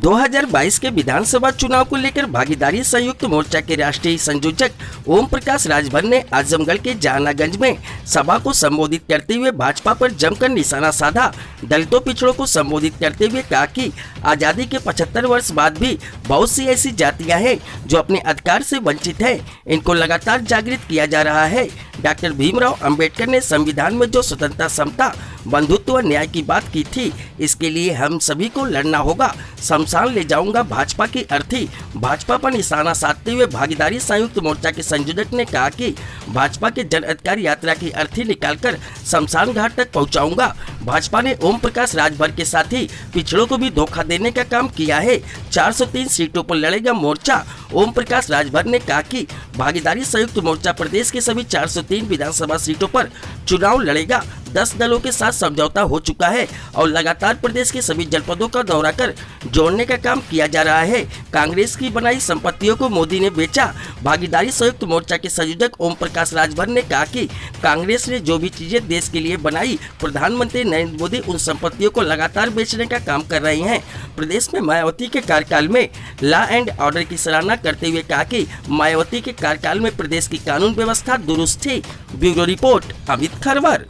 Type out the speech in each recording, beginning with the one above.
2022 के विधानसभा चुनाव को लेकर भागीदारी संयुक्त मोर्चा के राष्ट्रीय संयोजक ओम प्रकाश राजभर ने आजमगढ़ के जहानागंज में सभा को संबोधित करते हुए भाजपा पर जमकर निशाना साधा। दलितों पिछड़ों को संबोधित करते हुए कहा कि आजादी के 75 वर्ष बाद भी बहुत सी ऐसी जातियां हैं जो अपने अधिकार से वंचित हैं। इनको लगातार जागृत किया जा रहा है। डॉक्टर भीमराव अंबेडकर ने संविधान में जो स्वतंत्रता, समता, बंधुत्व व न्याय की बात की थी, इसके लिए हम सभी को लड़ना होगा। शमशान ले जाऊंगा भाजपा की अर्थी। भाजपा पर निशाना साधते हुए भागीदारी संयुक्त मोर्चा के संयोजक ने कहा कि भाजपा के जन अधिकार यात्रा की अर्थी निकालकर शमशान घाट तक पहुंचाऊंगा। भाजपा ने ओम प्रकाश राजभर के साथ ही पिछड़ों को भी धोखा देने का काम किया है। 403 सीटों पर लड़ेगा मोर्चा। ओम प्रकाश राजभर ने कहा कि भागीदारी संयुक्त मोर्चा प्रदेश के सभी 403 विधानसभा सीटों पर चुनाव लड़ेगा। 10 दलों के साथ समझौता हो चुका है और लगातार प्रदेश के सभी जनपदों का दौरा कर जोड़ने का काम किया जा रहा है। कांग्रेस की बनाई संपत्तियों को मोदी ने बेचा। भागीदारी संयुक्त मोर्चा के संयोजक ओम प्रकाश राजभर ने कहा कि कांग्रेस ने जो भी चीजें देश के लिए बनाई, प्रधानमंत्री नरेंद्र मोदी उन संपत्तियों को लगातार बेचने का काम कर रहे हैं। प्रदेश में मायावती के कार्यकाल में लॉ एंड ऑर्डर की सराहना करते हुए कहा कि मायावती के कार्यकाल में प्रदेश की कानून व्यवस्था दुरुस्त थी। Bureau report, Amit Kharwar.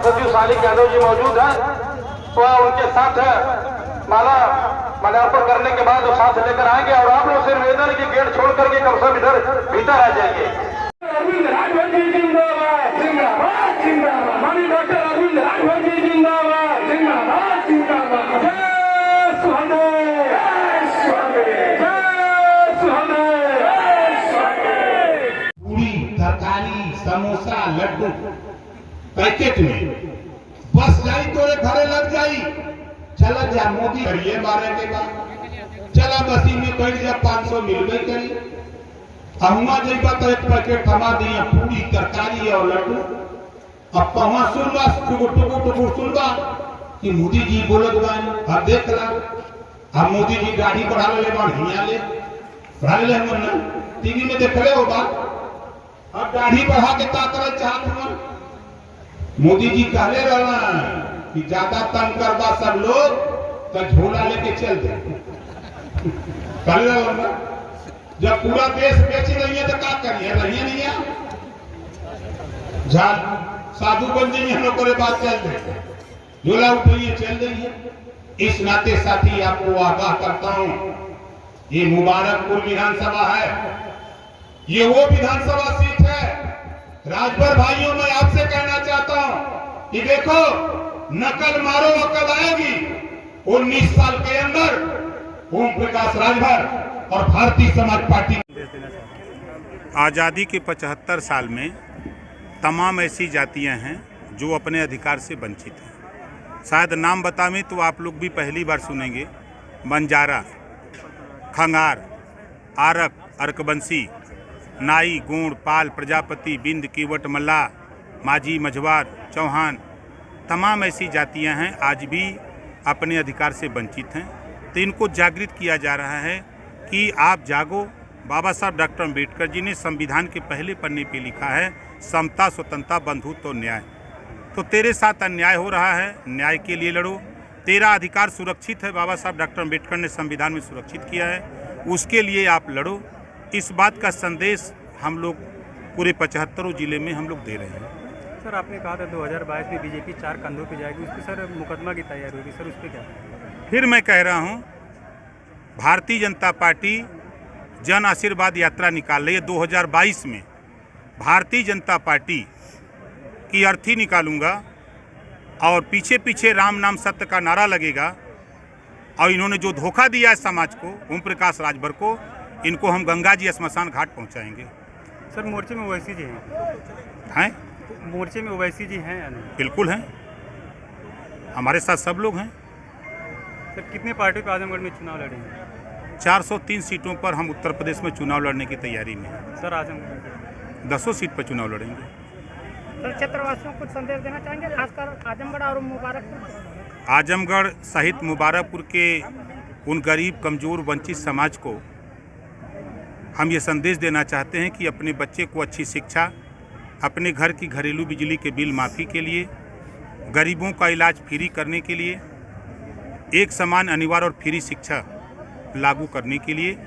सालिक यादव जी मौजूद है, तो उनके साथ माल्यार्पण करने के बाद वो साथ लेकर आएंगे और आप लोग से निवेदन की गेट छोड़ करके कम से कम इधर भीतर आ जाएंगे। अरविंद राजभर जी जिंदाबाद, जिंदाबाद, जिंदाबाद। माननीय डॉक्टर अरविंद राजभर जी जिंदाबाद, जिंदाबाद, जिंदाबाद। जय सुहेलदेव, जय सुहेलदेव, जय सुहेलदेव, जय सुहेलदेव। पूरी, तरकारी, समोसा, लड्डू पैकेट में बस जाई तोरे घरे लग जाई। चला जा मोदी करिए बारे के बाद चला बसी में बैठ जा 500 मिलबे करी। अहुआ जइबा तो एक पैकेट थमा दिया पूरी, तरकारी और लड्डू। अब पहुआ सुनबा टुकुर सुनबा कि मोदी जी बोलत बान। अब देख ला, अब मोदी जी गाड़ी बढ़ा ले बढ़िया ले बढ़ा ले हम ना टीवी में देख ले हो बात। अब गाड़ी बढ़ा के ता करे चाहत हुआ। मोदी जी कहले रहना कि ज्यादा तंग करबा सब लोग तो झोला लेके चल दे। कहले रहना जब पूरा देश बेच रही है तो क्या करिए, रहिए नहीं है साधु बन जाइए, हम लोग को बात चल दे, झोला उठाइए चल देंगे। इस नाते साथी आपको आगाह करता हूं, ये मुबारकपुर विधानसभा है, ये वो विधानसभा सीट है। राजभर भाइयों, मैं आपसे कहना चाहता हूं कि देखो, नकल मारो अकल आएगी। 19 साल के अंदर ओम प्रकाश राजभर और भारतीय समाज पार्टी आज़ादी के 75 साल में तमाम ऐसी जातियां हैं जो अपने अधिकार से वंचित हैं। शायद नाम बतावें तो आप लोग भी पहली बार सुनेंगे। बंजारा, खंगार, आरक, अर्कबंसी, नाई, गोंड, पाल, प्रजापति, बिंद, कीवट, मल्ला, माझी, मझवार, चौहान, तमाम ऐसी जातियां हैं आज भी अपने अधिकार से वंचित हैं। तो इनको जागृत किया जा रहा है कि आप जागो। बाबा साहब डॉक्टर अंबेडकर जी ने संविधान के पहले पन्ने पे लिखा है, समता, स्वतंत्रता, बंधुत्व और न्याय। तो तेरे साथ अन्याय हो रहा है, न्याय के लिए लड़ो। तेरा अधिकार सुरक्षित है, बाबा साहब डॉक्टर अंबेडकर ने संविधान में सुरक्षित किया है, उसके लिए आप लड़ो। इस बात का संदेश हम लोग पूरे 75 जिले में हम लोग दे रहे हैं। सर, आपने कहा था 2022 में बीजेपी 4 कंधों पे जाएगी, उस पर सर मुकदमा की तैयारी होगी, सर उस पर क्या? फिर मैं कह रहा हूँ, भारतीय जनता पार्टी जन आशीर्वाद यात्रा निकाल रही है। 2022 में भारतीय जनता पार्टी की अर्थी निकालूंगा और पीछे पीछे राम नाम सत्य का नारा लगेगा। और इन्होंने जो धोखा दिया है समाज को, ओम प्रकाश राजभर को, इनको हम गंगा जी स्मशान घाट पहुंचाएंगे। सर, मोर्चे में ओवैसी जी हैं? मोर्चे में ओवैसी जी हैं या नहीं? बिल्कुल हैं, हमारे साथ सब लोग हैं। सर, कितने पार्टियों पर आजमगढ़ में चुनाव लड़ेंगे? 403 सीटों पर हम उत्तर प्रदेश में चुनाव लड़ने की तैयारी में हैं। सर, आजमगढ़ 10 सीट पर चुनाव लड़ेंगे। सर, क्षेत्रवासियों को कुछ संदेश देना चाहेंगे, खासकर आजमगढ़ और मुबारकपुर? आजमगढ़ सहित मुबारकपुर के उन गरीब, कमज़ोर, वंचित समाज को हम ये संदेश देना चाहते हैं कि अपने बच्चे को अच्छी शिक्षा, अपने घर की घरेलू बिजली के बिल माफ़ी के लिए, गरीबों का इलाज फ्री करने के लिए एक समान अनिवार्य और फ्री शिक्षा लागू करने के लिए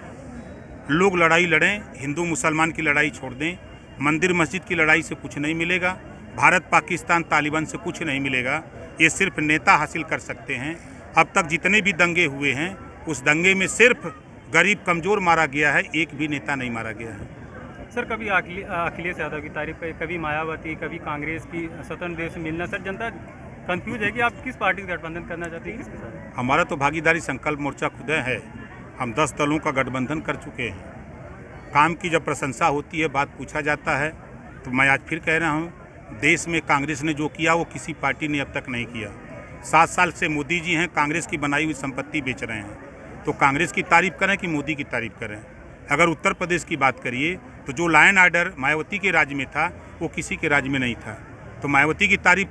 लोग लड़ाई लड़ें, हिंदू मुसलमान की लड़ाई छोड़ दें। मंदिर मस्जिद की लड़ाई से कुछ नहीं मिलेगा, भारत पाकिस्तान तालिबान से कुछ नहीं मिलेगा। ये सिर्फ नेता हासिल कर सकते हैं। अब तक जितने भी दंगे हुए हैं उस दंगे में सिर्फ गरीब कमज़ोर मारा गया है, एक भी नेता नहीं मारा गया है। सर कभी अखिलेश यादव की तारीफ करी, कभी मायावती, कभी कांग्रेस की स्वतंत्र देव से मिलना। सर जनता कंफ्यूज है कि आप किस पार्टी से गठबंधन करना चाहते हैं, किसके साथ? हमारा तो भागीदारी संकल्प मोर्चा खुद है। हम 10 दलों का गठबंधन कर चुके हैं। काम की जब प्रशंसा होती है, बात पूछा जाता है, तो मैं आज फिर कह रहा हूँ, देश में कांग्रेस ने जो किया वो किसी पार्टी ने अब तक नहीं किया। 7 साल से मोदी जी हैं, कांग्रेस की बनाई हुई संपत्ति बेच रहे हैं। तो कांग्रेस की तारीफ करें कि मोदी की तारीफ करें? अगर उत्तर प्रदेश की बात करिए तो जो लॉ एंड ऑर्डर मायावती के राज्य में था वो किसी के राज्य में नहीं था। तो मायावती की तारीफ